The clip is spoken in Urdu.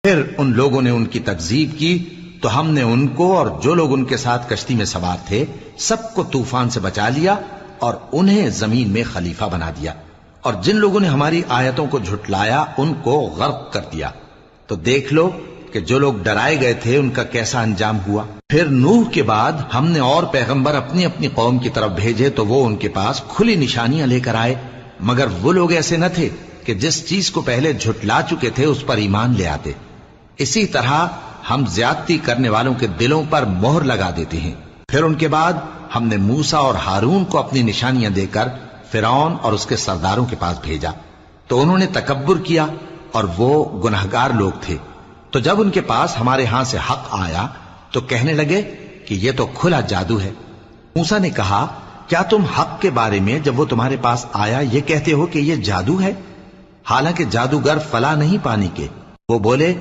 پھر ان لوگوں نے ان کی تکذیب کی تو ہم نے ان کو اور جو لوگ ان کے ساتھ کشتی میں سوار تھے سب کو طوفان سے بچا لیا اور انہیں زمین میں خلیفہ بنا دیا، اور جن لوگوں نے ہماری آیتوں کو جھٹلایا ان کو غرق کر دیا۔ تو دیکھ لو کہ جو لوگ ڈرائے گئے تھے ان کا کیسا انجام ہوا۔ پھر نوح کے بعد ہم نے اور پیغمبر اپنی اپنی قوم کی طرف بھیجے تو وہ ان کے پاس کھلی نشانیاں لے کر آئے، مگر وہ لوگ ایسے نہ تھے کہ جس چیز کو پہلے جھٹلا چکے تھے اس پر ایمان لے آتے۔ اسی طرح ہم زیادتی کرنے والوں کے دلوں پر مہر لگا دیتے ہیں۔ پھر ان کے بعد ہم نے موسیٰ اور ہارون کو اپنی نشانیاں دے کر فرعون اور اس کے سرداروں کے پاس بھیجا، تو انہوں نے تکبر کیا اور وہ گناہگار لوگ تھے۔ تو جب ان کے پاس ہمارے ہاں سے حق آیا تو کہنے لگے کہ یہ تو کھلا جادو ہے۔ موسیٰ نے کہا کیا تم حق کے بارے میں جب وہ تمہارے پاس آیا یہ کہتے ہو کہ یہ جادو ہے، حالانکہ جادوگر فلاں نہیں پانی کے؟ وہ بولے